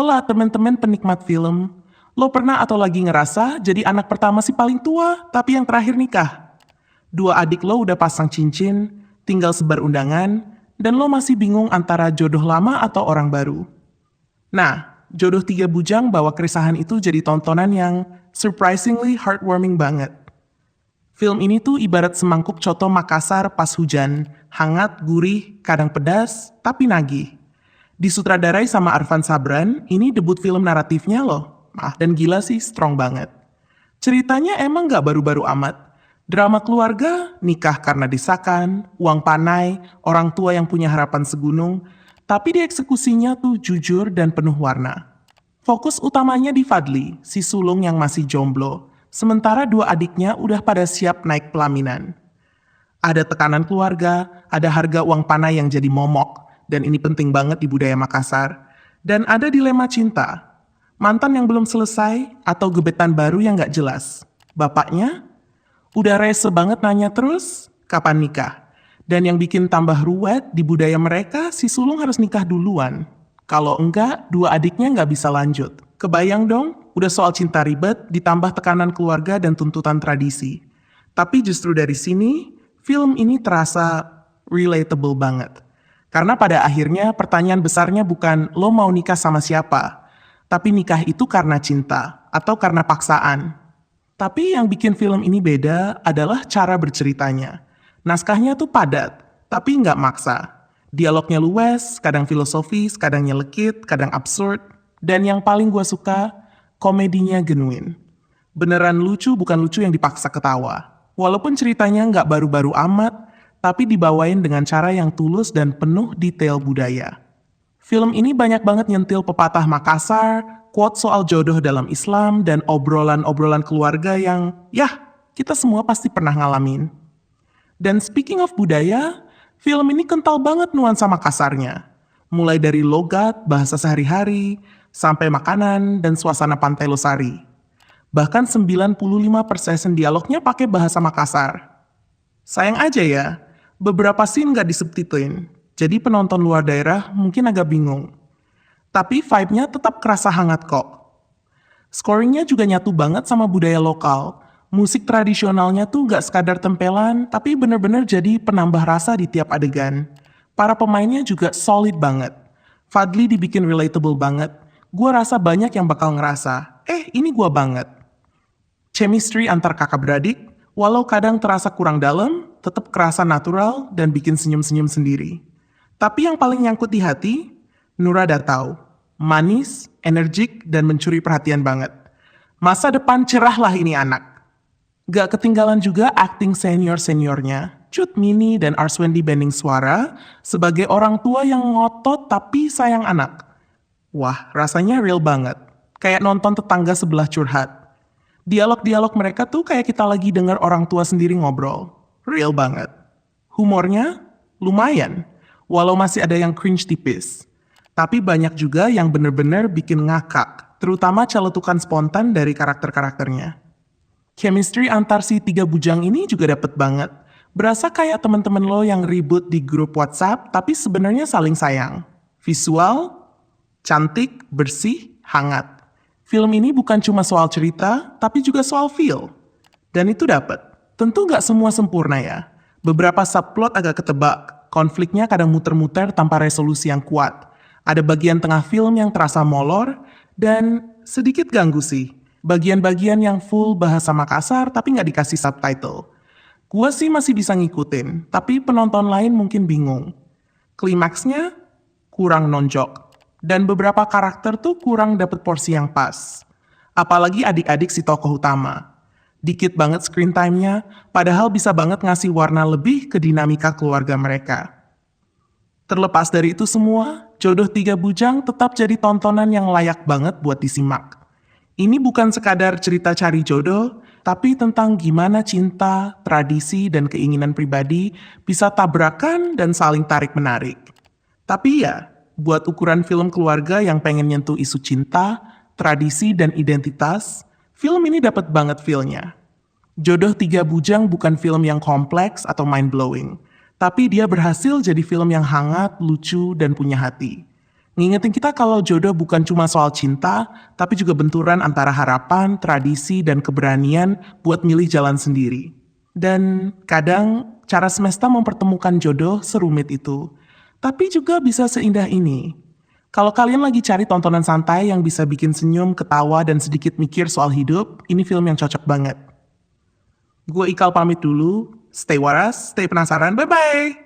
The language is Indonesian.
Halolah teman-teman penikmat film. Lo pernah atau lagi ngerasa jadi anak pertama si paling tua, tapi yang terakhir nikah? Dua adik lo udah pasang cincin, tinggal sebar undangan, dan lo masih bingung antara jodoh lama atau orang baru. Nah, Jodoh Tiga Bujang bawa keresahan itu jadi tontonan yang surprisingly heartwarming banget. Film ini tuh ibarat semangkuk coto Makassar pas hujan, hangat, gurih, kadang pedas, tapi nagih. Disutradarai sama Arfan Sabran, ini debut film naratifnya loh. Dan gila sih, strong banget. Ceritanya emang gak baru-baru amat. Drama keluarga, nikah karena desakan, uang panai, orang tua yang punya harapan segunung, tapi dieksekusinya tuh jujur dan penuh warna. Fokus utamanya di Fadli, si sulung yang masih jomblo, sementara dua adiknya udah pada siap naik pelaminan. Ada tekanan keluarga, ada harga uang panai yang jadi momok, dan ini penting banget di budaya Makassar, dan ada dilema cinta, mantan yang belum selesai atau gebetan baru yang gak jelas. Bapaknya udah rese banget nanya terus, kapan nikah? Dan yang bikin tambah ruwet di budaya mereka, si sulung harus nikah duluan. Kalau enggak, dua adiknya nggak bisa lanjut. Kebayang dong, udah soal cinta ribet, ditambah tekanan keluarga dan tuntutan tradisi. Tapi justru dari sini, film ini terasa relatable banget. Karena pada akhirnya pertanyaan besarnya bukan lo mau nikah sama siapa, tapi nikah itu karena cinta atau karena paksaan. Tapi yang bikin film ini beda adalah cara berceritanya. Naskahnya tuh padat, tapi nggak maksa. Dialognya luwes, kadang filosofis, kadang nyelekit, kadang absurd. Dan yang paling gue suka, komedinya genuine. Beneran lucu, bukan lucu yang dipaksa ketawa. Walaupun ceritanya nggak baru-baru amat, tapi dibawain dengan cara yang tulus dan penuh detail budaya. Film ini banyak banget nyentil pepatah Makassar, quote soal jodoh dalam Islam, dan obrolan-obrolan keluarga yang, kita semua pasti pernah ngalamin. Dan speaking of budaya, film ini kental banget nuansa Makassarnya. Mulai dari logat, bahasa sehari-hari, sampai makanan dan suasana Pantai Losari. Bahkan 95% dialognya pakai bahasa Makassar. Sayang aja ya, beberapa scene nggak disubtitlein, jadi penonton luar daerah mungkin agak bingung. Tapi vibe-nya tetap kerasa hangat kok. Scoringnya juga nyatu banget sama budaya lokal. Musik tradisionalnya tuh gak sekadar tempelan, tapi bener-bener jadi penambah rasa di tiap adegan. Para pemainnya juga solid banget. Fadli dibikin relatable banget. Gua rasa banyak yang bakal ngerasa, ini gua banget. Chemistry antar kakak beradik, walau kadang terasa kurang dalam, tetap kerasa natural dan bikin senyum-senyum sendiri. Tapi yang paling nyangkut di hati, Nura Datau. Manis, energik, dan mencuri perhatian banget. Masa depan cerah lah ini anak. Gak ketinggalan juga akting senior-seniornya, Cut Mini dan Arswendi Bending Suara, sebagai orang tua yang ngotot tapi sayang anak. Wah, rasanya real banget. Kayak nonton tetangga sebelah curhat. Dialog-dialog mereka tuh kayak kita lagi denger orang tua sendiri ngobrol. Real banget. Humornya lumayan, walau masih ada yang cringe tipis. Tapi banyak juga yang bener-bener bikin ngakak, terutama celetukan spontan dari karakter-karakternya. Chemistry antar si tiga bujang ini juga dapet banget. Berasa kayak teman-teman lo yang ribut di grup WhatsApp, tapi sebenarnya saling sayang. Visual, cantik, bersih, hangat. Film ini bukan cuma soal cerita, tapi juga soal feel. Dan itu dapet. Tentu gak semua sempurna ya. Beberapa subplot agak ketebak, konfliknya kadang muter-muter tanpa resolusi yang kuat. Ada bagian tengah film yang terasa molor, dan sedikit ganggu sih. Bagian-bagian yang full bahasa Makassar tapi nggak dikasih subtitle. Gua sih masih bisa ngikutin, tapi penonton lain mungkin bingung. Klimaksnya kurang nonjok, dan beberapa karakter tuh kurang dapet porsi yang pas. Apalagi adik-adik si tokoh utama. Dikit banget screen time-nya, padahal bisa banget ngasih warna lebih ke dinamika keluarga mereka. Terlepas dari itu semua, Jodoh Tiga Bujang tetap jadi tontonan yang layak banget buat disimak. Ini bukan sekadar cerita cari jodoh, tapi tentang gimana cinta, tradisi, dan keinginan pribadi bisa tabrakan dan saling tarik-menarik. Tapi ya, buat ukuran film keluarga yang pengen nyentuh isu cinta, tradisi, dan identitas, film ini dapat banget feel-nya. Jodoh Tiga Bujang bukan film yang kompleks atau mind-blowing, tapi dia berhasil jadi film yang hangat, lucu, dan punya hati. Ngingetin kita kalau jodoh bukan cuma soal cinta, tapi juga benturan antara harapan, tradisi, dan keberanian buat milih jalan sendiri. Dan kadang cara semesta mempertemukan jodoh serumit itu. Tapi juga bisa seindah ini. Kalau kalian lagi cari tontonan santai yang bisa bikin senyum, ketawa, dan sedikit mikir soal hidup, ini film yang cocok banget. Gue Ikal pamit dulu. Stay waras, stay penasaran. Bye-bye!